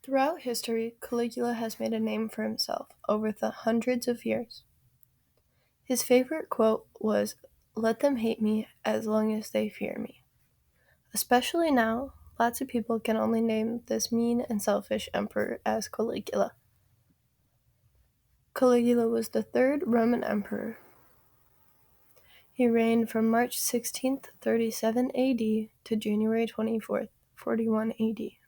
Throughout history, Caligula has made a name for himself over the hundreds of years. His favorite quote was, "Let them hate me as long as they fear me." Especially now, lots of people can only name this mean and selfish emperor as Caligula. Caligula was the third Roman emperor. He reigned from March 16th, 37 AD to January 24th, 41 AD.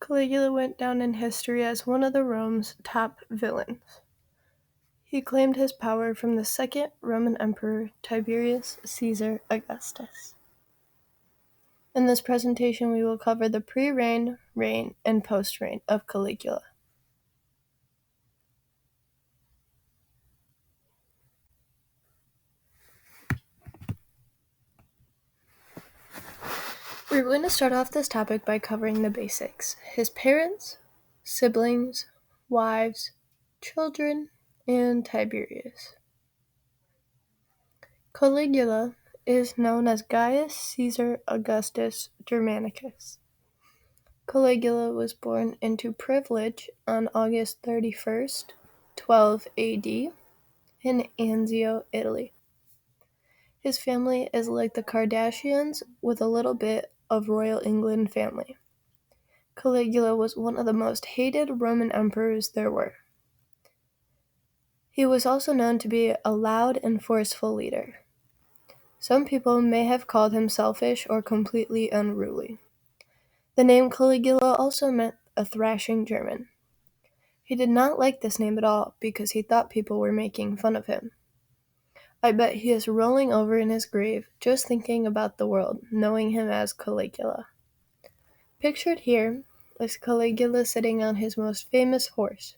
Caligula went down in history as one of the Rome's top villains. He claimed his power from the second Roman emperor Tiberius Caesar Augustus. In this presentation, we will cover the pre-reign, reign, and post-reign of Caligula. We're going to start off this topic by covering the basics: his parents, siblings, wives, children, and Tiberius. Caligula is known as Gaius Caesar Augustus Germanicus. Caligula was born into privilege on August 31st, 12 AD, in Anzio, Italy. His family is like the Kardashians with a little bit of Royal England family. Caligula was one of the most hated Roman emperors there were. He was also known to be a loud and forceful leader. Some people may have called him selfish or completely unruly. The name Caligula also meant a thrashing German. He did not like this name at all because he thought people were making fun of him. I bet he is rolling over in his grave just thinking about the world, knowing him as Caligula. Pictured here is Caligula sitting on his most famous horse.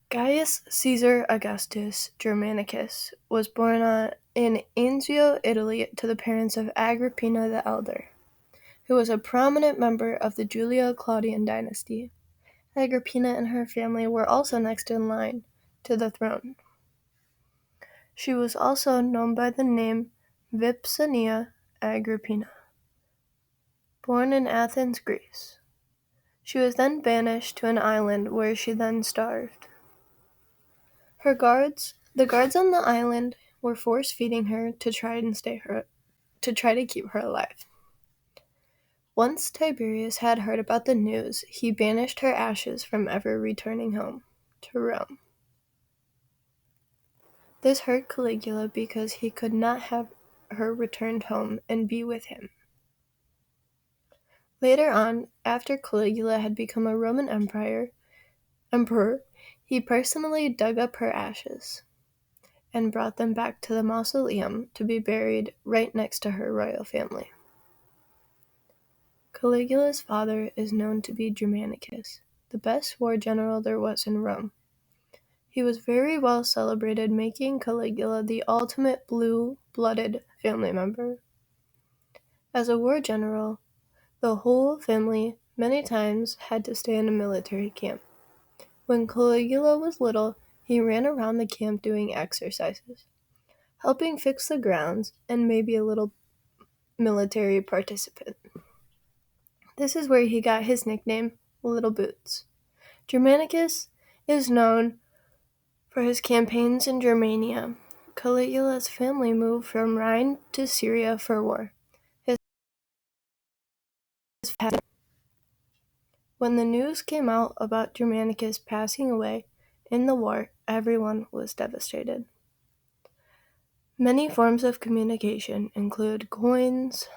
Gaius Caesar Augustus Germanicus was born in Anzio, Italy, to the parents of Agrippina the Elder, who was a prominent member of the Julio-Claudian dynasty. Agrippina and her family were also next in line to the throne. She was also known by the name Vipsania Agrippina. Born in Athens, Greece, she was then banished to an island where she then starved. The guards on the island, were force-feeding her to try to keep her alive. Once Tiberius had heard about the news, he banished her ashes from ever returning home to Rome. This hurt Caligula because he could not have her returned home and be with him. Later on, after Caligula had become a Roman emperor, he personally dug up her ashes and brought them back to the mausoleum to be buried right next to her royal family. Caligula's father is known to be Germanicus, the best war general there was in Rome. He was very well celebrated, making Caligula the ultimate blue-blooded family member. As a war general, the whole family many times had to stay in a military camp. When Caligula was little, he ran around the camp doing exercises, helping fix the grounds, and maybe a little military participant. This is where he got his nickname, Little Boots. Germanicus is known for his campaigns in Germania. Caligula's family moved from Rhine to Syria for war. When the news came out about Germanicus passing away in the war, everyone was devastated. Many forms of communication include coins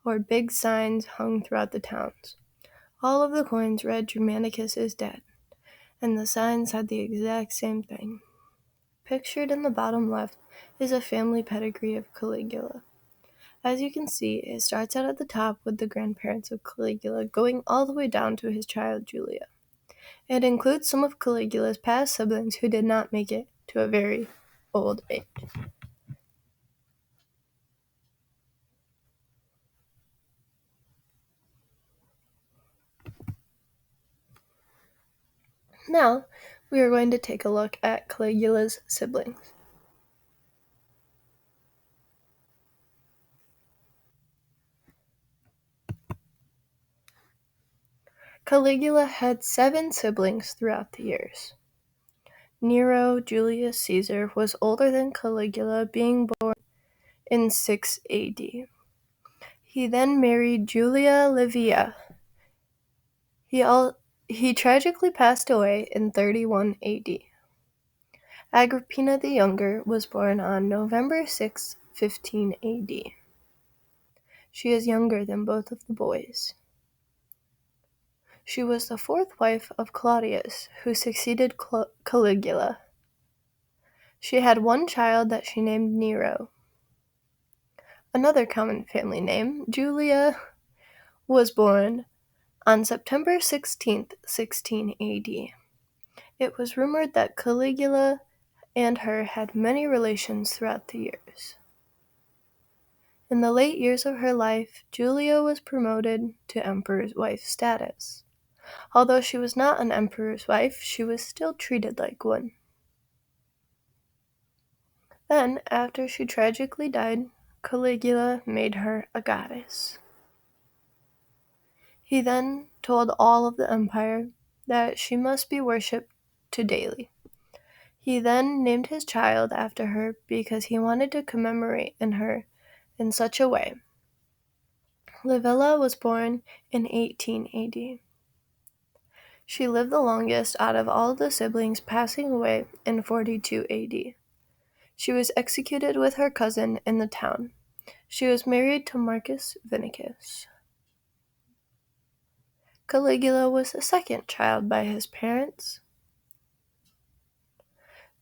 or big signs hung throughout the towns. All of the coins read Germanicus is dead, and the signs had the exact same thing. Pictured in the bottom left is a family pedigree of Caligula. As you can see, it starts out at the top with the grandparents of Caligula, going all the way down to his child Julia. It includes some of Caligula's past siblings who did not make it to a very old age. Now, We are going to take a look at Caligula's siblings. Caligula had 7 siblings throughout the years. Nero Julius Caesar was older than Caligula, being born in 6 AD. He then married Julia Livia. He tragically passed away in 31 AD. Agrippina the Younger was born on November 6, 15 AD. She is younger than both of the boys. She was the 4th wife of Claudius, who succeeded Caligula. She had one child that she named Nero. Another common family name, Julia, was born on September 16th, 16 AD. It was rumored that Caligula and her had many relations throughout the years. In the late years of her life, Julia was promoted to emperor's wife status. Although she was not an emperor's wife, she was still treated like one. Then, after she tragically died, Caligula made her a goddess. He then told all of the empire that she must be worshipped to daily. He then named his child after her because he wanted to commemorate in her in such a way. Livilla was born in 18 AD. She lived the longest out of all the siblings, passing away in 42 AD. She was executed with her cousin in the town. She was married to Marcus Vinicus. Caligula was the second child by his parents.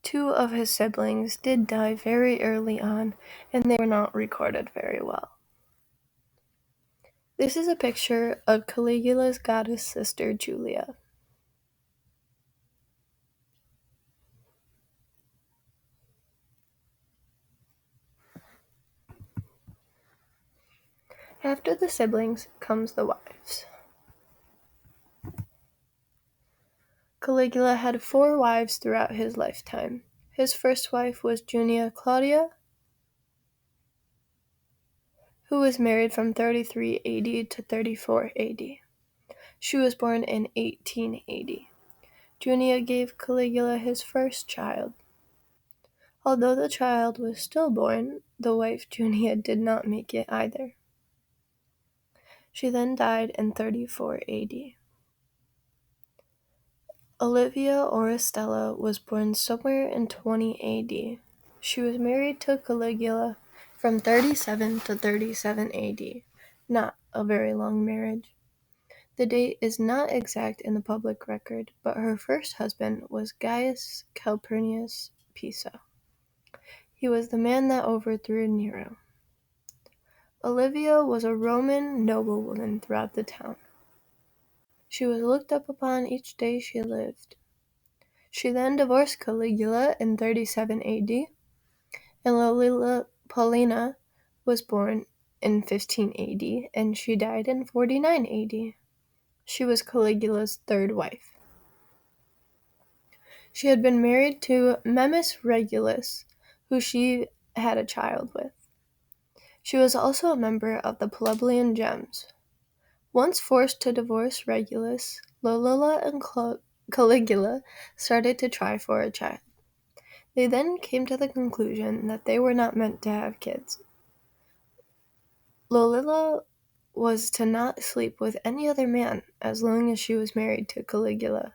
2 of his siblings did die very early on, and they were not recorded very well. This is a picture of Caligula's goddess sister Julia. After the siblings comes the wives. Caligula had 4 wives throughout his lifetime. His first wife was Junia Claudia, who was married from 33 AD to 34 AD. She was born in 18 AD. Junia gave Caligula his first child. Although the child was stillborn, the wife Junia did not make it either. She then died in 34 AD. Olivia Orestella was born somewhere in 20 AD. She was married to Caligula from 37 to 37 AD. Not a very long marriage. The date is not exact in the public record, but her first husband was Gaius Calpurnius Piso. He was the man that overthrew Nero. Olivia was a Roman noblewoman throughout the town. She was looked up upon each day she lived. She then divorced Caligula in 37 AD, and Lollia Paulina was born in 15 AD, and she died in 49 AD. She was Caligula's 3rd wife. She had been married to Memmius Regulus, who she had a child with. She was also a member of the plebeian gens. Once forced to divorce Regulus, Lollia and Caligula started to try for a child. They then came to the conclusion that they were not meant to have kids. Lollia was to not sleep with any other man as long as she was married to Caligula.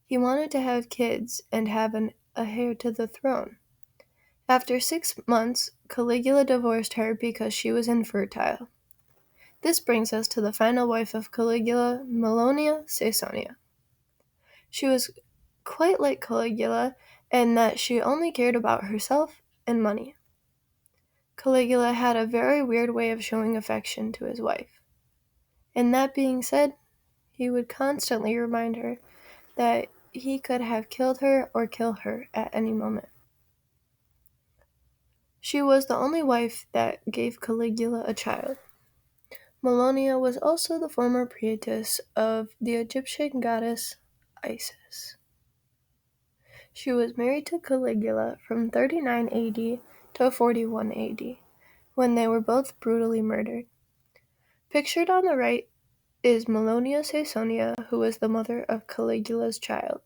He wanted to have kids and have an heir to the throne. After 6 months, Caligula divorced her because she was infertile. This brings us to the final wife of Caligula, Melonia Caesonia. She was quite like Caligula in that she only cared about herself and money. Caligula had a very weird way of showing affection to his wife. And that being said, he would constantly remind her that he could have killed her or kill her at any moment. She was the only wife that gave Caligula a child. Melonia was also the former priestess of the Egyptian goddess Isis. She was married to Caligula from 39 AD to 41 AD, when they were both brutally murdered. Pictured on the right is Melonia Caesonia, who was the mother of Caligula's child.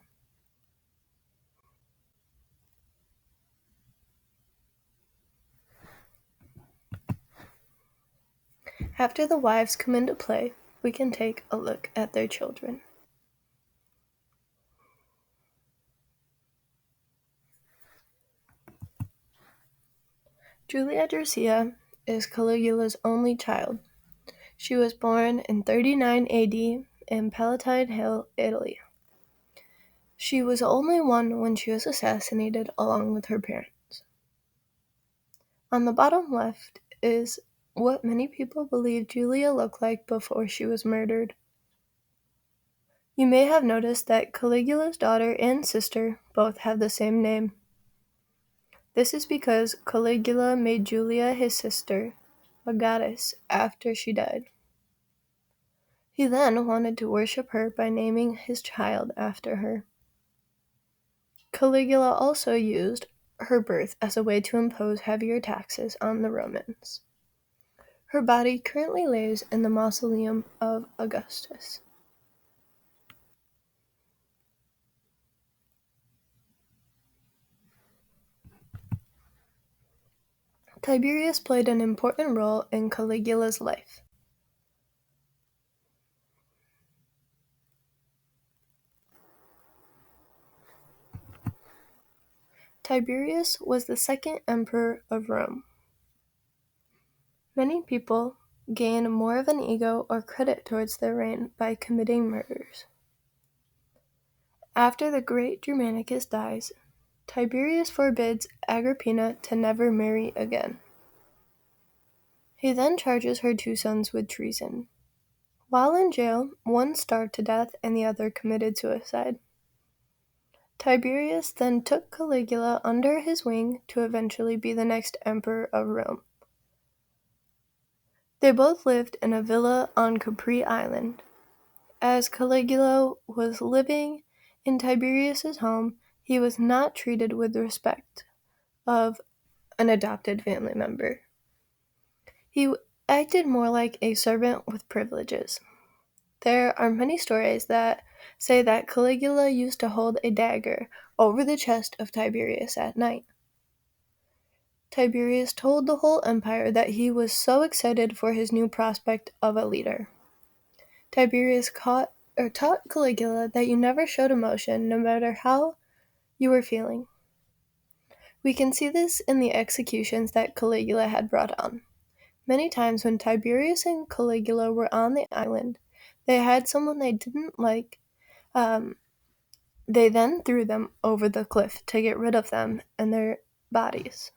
After the wives come into play, we can take a look at their children. Julia Drusilla is Caligula's only child. She was born in 39 AD in Palatine Hill, Italy. She was only one when she was assassinated along with her parents. On the bottom left is what many people believe Julia looked like before she was murdered. You may have noticed that Caligula's daughter and sister both have the same name. This is because Caligula made Julia his sister a goddess after she died. He then wanted to worship her by naming his child after her. Caligula also used her birth as a way to impose heavier taxes on the Romans. Her body currently lays in the mausoleum of Augustus. Tiberius played an important role in Caligula's life. Tiberius was the second emperor of Rome. Many people gain more of an ego or credit towards their reign by committing murders. After the great Germanicus dies, Tiberius forbids Agrippina to never marry again. He then charges her two sons with treason. While in jail, one starved to death and the other committed suicide. Tiberius then took Caligula under his wing to eventually be the next emperor of Rome. They both lived in a villa on Capri Island. As Caligula was living in Tiberius's home, he was not treated with respect of an adopted family member. He acted more like a servant with privileges. There are many stories that say that Caligula used to hold a dagger over the chest of Tiberius at night. Tiberius told the whole empire that he was so excited for his new prospect of a leader. Tiberius taught Caligula that you never showed emotion, no matter how you were feeling. We can see this in the executions that Caligula had brought on. Many times when Tiberius and Caligula were on the island, they had someone they didn't like. They then threw them over the cliff to get rid of them and their bodies.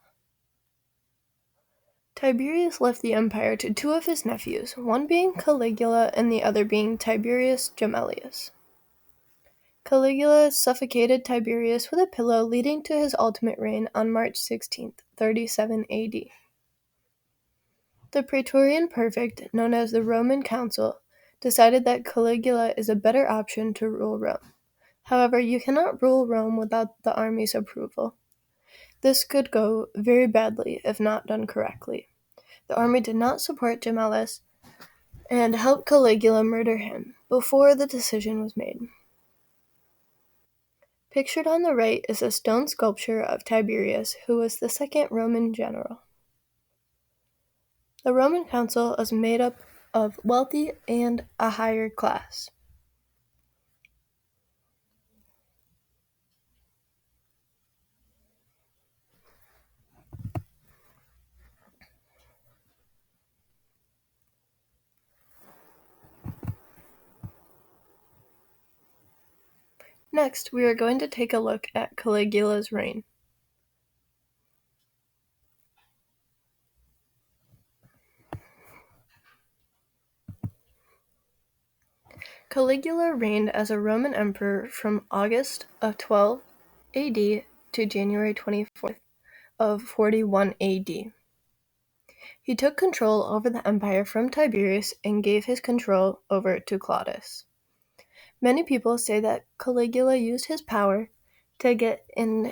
Tiberius left the empire to two of his nephews, one being Caligula and the other being Tiberius Gemellus. Caligula suffocated Tiberius with a pillow, leading to his ultimate reign on March 16, 37 AD. The Praetorian Prefect, known as the Roman Council, decided that Caligula is a better option to rule Rome. However, you cannot rule Rome without the army's approval. This could go very badly if not done correctly. The army did not support Gemellus and helped Caligula murder him before the decision was made. Pictured on the right is a stone sculpture of Tiberius, who was the second Roman general. The Roman council was made up of wealthy and a higher class. Next, we are going to take a look at Caligula's reign. Caligula reigned as a Roman emperor from August of 12 AD to January 24th of 41 AD. He took control over the empire from Tiberius and gave his control over to Claudius. Many people say that Caligula used his power to get in